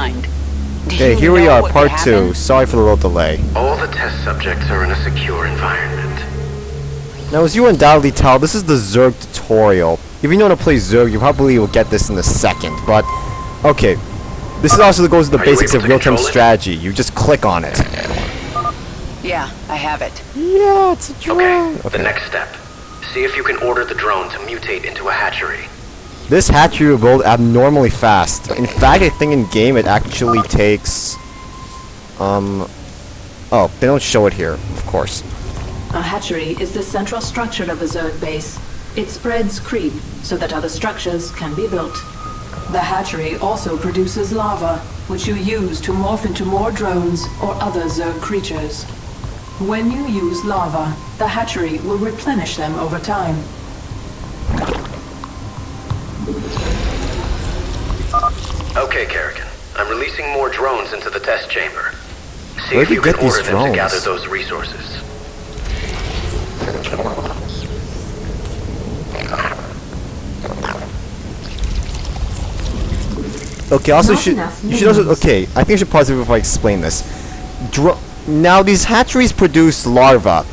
mind. Okay, here we are, part 2. Sorry for the little delay. All the test subjects are in a secure environment. Now, as you undoubtedly tell, this is the Zerg tutorial. If you know how to play Zerg, you probably will get this in a second, but... Okay. This also goes to the basics of real-time strategy. You just click on it. Yeah, I have it. Yeah, it's a drone. Okay, the next step. See if you can order the drone to mutate into a hatchery. This hatchery will build abnormally fast. In fact, I think in game it actually takes... Oh, they don't show it here, of course. A hatchery is the central structure of a Zerg base. It spreads creep so that other structures can be built. The hatchery also produces lava, which you use to morph into more drones or other Zerg creatures. When you use lava, the hatchery will replenish them over time. Okay, Kerrigan. I'm releasing more drones into the test chamber. See Where if do you you can get these order them to drones? gather those resources. Okay, also you should also, okay, I think I should pause it before I explain this. Now these hatcheries produce larvae.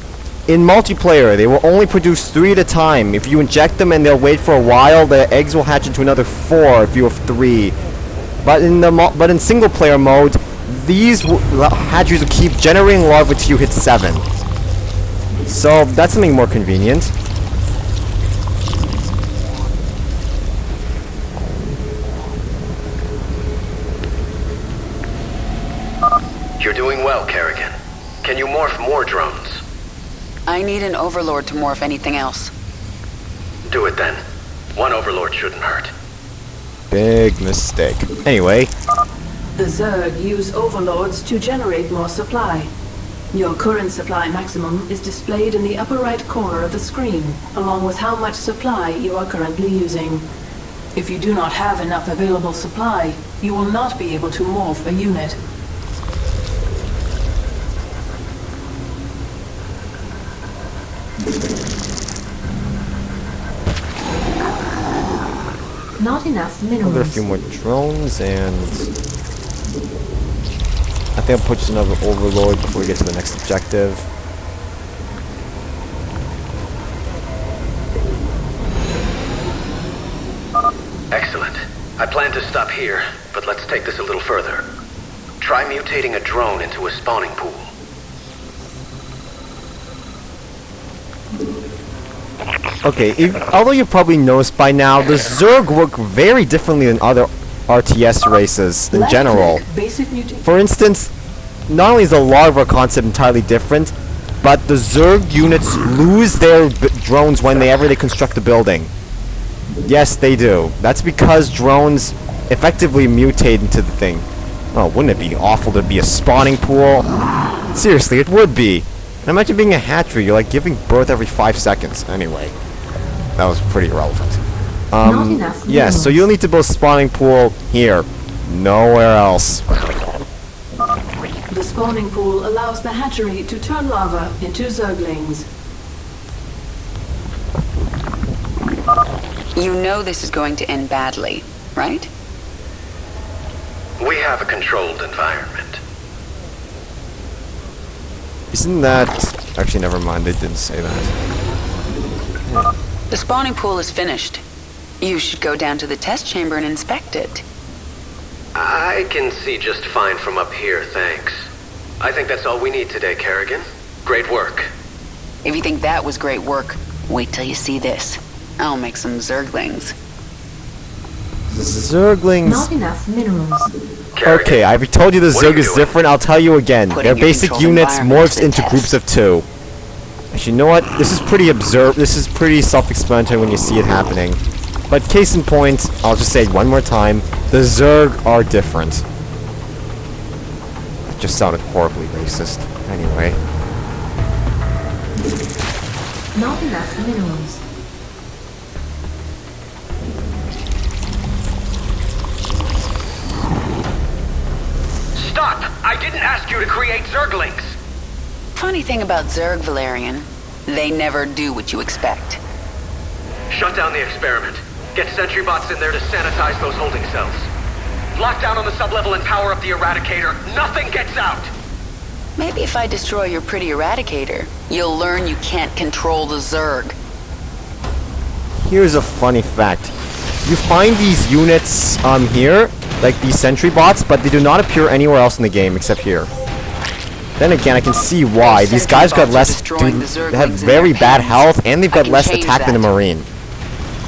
In multiplayer, they will only produce 3 at a time. If you inject them and they'll wait for a while, the eggs will hatch into another 4 if you have 3. But in single player mode, these hatcheries will keep generating larvae till you hit 7. So that's something more convenient. You're doing well, Kerrigan. Can you morph more drones? I need an overlord to morph anything else. Do it then. One overlord shouldn't hurt. Big mistake. Anyway. The Zerg use overlords to generate more supply. Your current supply maximum is displayed in the upper right corner of the screen, along with how much supply you are currently using. If you do not have enough available supply, you will not be able to morph a unit. Not enough minerals. There are a few more drones, and I think I'll put just another overlord before we get to the next objective. Excellent. I plan to stop here, but let's take this a little further. Try mutating a drone into a spawning pool. Okay, although you probably noticed by now, the Zerg work very differently than other RTS races in general. For instance, not only is the larva concept entirely different, but the Zerg units lose their drones whenever they construct a building. Yes, they do. That's because drones effectively mutate into the thing. Oh, wouldn't it be awful to be a spawning pool? Seriously, it would be. And imagine being a hatchery, you're like giving birth every 5 seconds. Anyway, that was pretty irrelevant. Not enough yes, so you'll need to build a spawning pool here. Nowhere else. The spawning pool allows the hatchery to turn lava into Zerglings. You know this is going to end badly, right? We have a controlled environment. Isn't that... Actually, never mind, they didn't say that. The spawning pool is finished. You should go down to the test chamber and inspect it. I can see just fine from up here, thanks. I think that's all we need today, Kerrigan. Great work. If you think that was great work, wait till you see this. I'll make some Zerglings. Zerglings... Not enough minerals. Kerrigan, okay, I've told you the Zerg is different, I'll tell you again. Putting Their your basic controlled units environment morphs to the into test. groups of 2. Actually, you know what? This is pretty self-explanatory when you see it happening. But case in point, I'll just say it one more time. The Zerg are different. That just sounded horribly racist. Anyway. Not enough minerals. Stop! I didn't ask you to create Zerglings! Funny thing about Zerg, Valerian. They never do what you expect. Shut down the experiment. Get sentry bots in there to sanitize those holding cells. Lock down on the sublevel and power up the Eradicator. Nothing gets out! Maybe if I destroy your pretty Eradicator, you'll learn you can't control the Zerg. Here's a funny fact. You find these units here, like these sentry bots, but they do not appear anywhere else in the game except here. Then again, I can see why. These guys got less, they have very bad health, and they've got less attack than a Marine.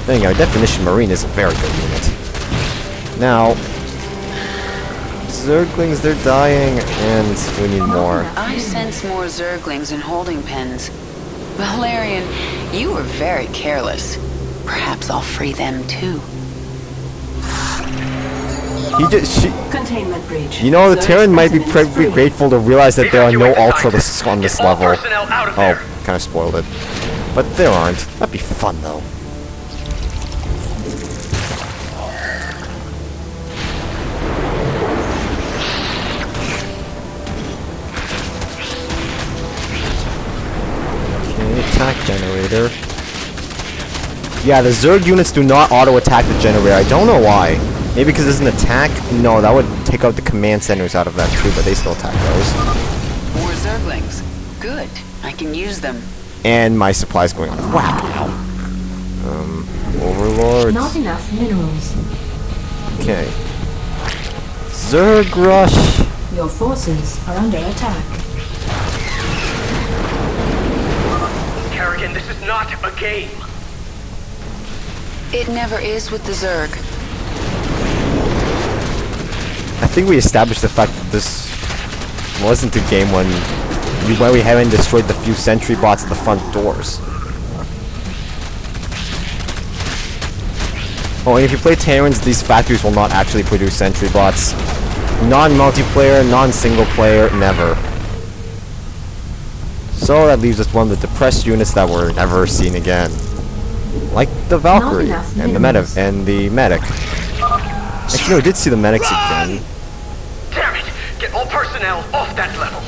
Then again, by definition, Marine is a very good unit. Now, Zerglings, they're dying, and we need more. I sense more Zerglings in holding pens. Valerian, you were very careless. Perhaps I'll free them too. Containment breach. You know, the Terran might be pretty grateful to realize that there are no Ultralisks on this level. Oh, kind of spoiled it. But there aren't. That'd be fun, though. Okay, attack generator. Yeah, the Zerg units do not auto-attack the generator. I don't know why. Maybe because it's an attack? No, that would take out the command centers out of that too, but they still attack those. More Zerglings. Good. I can use them. And my supplies going on whack now. Overlords. Not enough minerals. Okay. Zerg rush. Your forces are under attack. Kerrigan, this is not a game. It never is with the Zerg. I think we established the fact that this wasn't a game when we haven't destroyed the few sentry bots at the front doors. Oh, and if you play Terrans, these factories will not actually produce sentry bots. Non-multiplayer, non-single player, never. So that leaves us one of the depressed units that were never seen again. Like the Valkyrie and the medic. Actually, no, we did see the medics again. Damn it! Get all personnel off that level!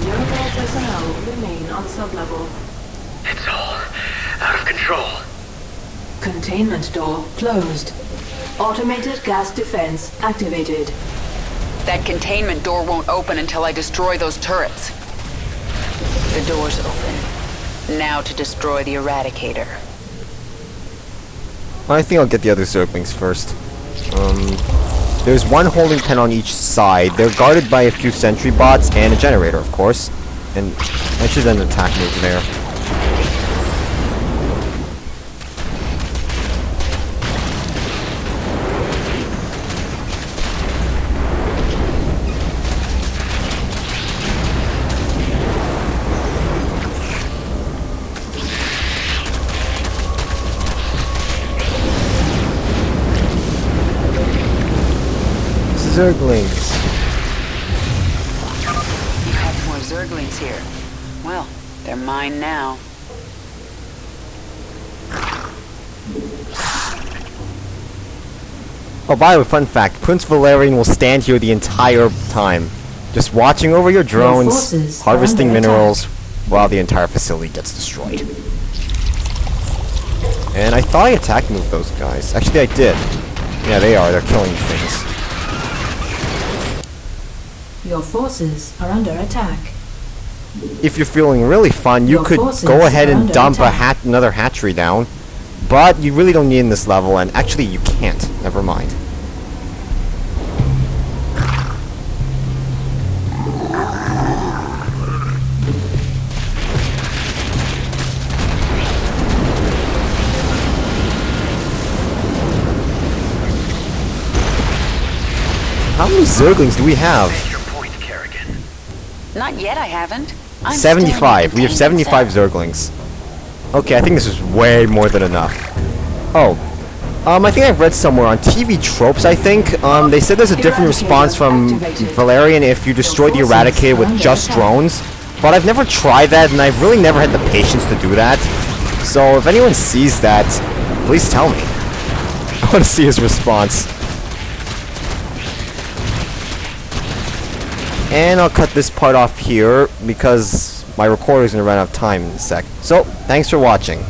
Your personnel remain on sublevel. It's all out of control. Containment door closed. Automated gas defense activated. That containment door won't open until I destroy those turrets. The door's open. Now to destroy the Eradicator. I think I'll get the other Zerglings first. There's one holding pen on each side. They're guarded by a few sentry bots and a generator, of course. And I should then attack move there. Zerglings. You have more Zerglings here. Well, they're mine now. Oh, by the way, fun fact. Prince Valerian will stand here the entire time. Just watching over your drones, harvesting minerals, while the entire facility gets destroyed. And I thought I attack moved those guys. Actually, I did. Yeah, they are. They're killing things. Your forces are under attack. If you're feeling really fun, you could go ahead and dump another hatchery down. But you really don't need in this level, and actually you can't. Never mind. How many Zerglings do we have? Not yet, I haven't. 75. We have 75 Zerglings. Okay, I think this is way more than enough. Oh. I think I've read somewhere on TV Tropes, I think. They said there's a different response from Valerian if you destroy the Eradicator with just drones. But I've never tried that, and I've really never had the patience to do that. So if anyone sees that, please tell me. I want to see his response. And I'll cut this part off here because my recorder is going to run out of time in a sec. So, thanks for watching.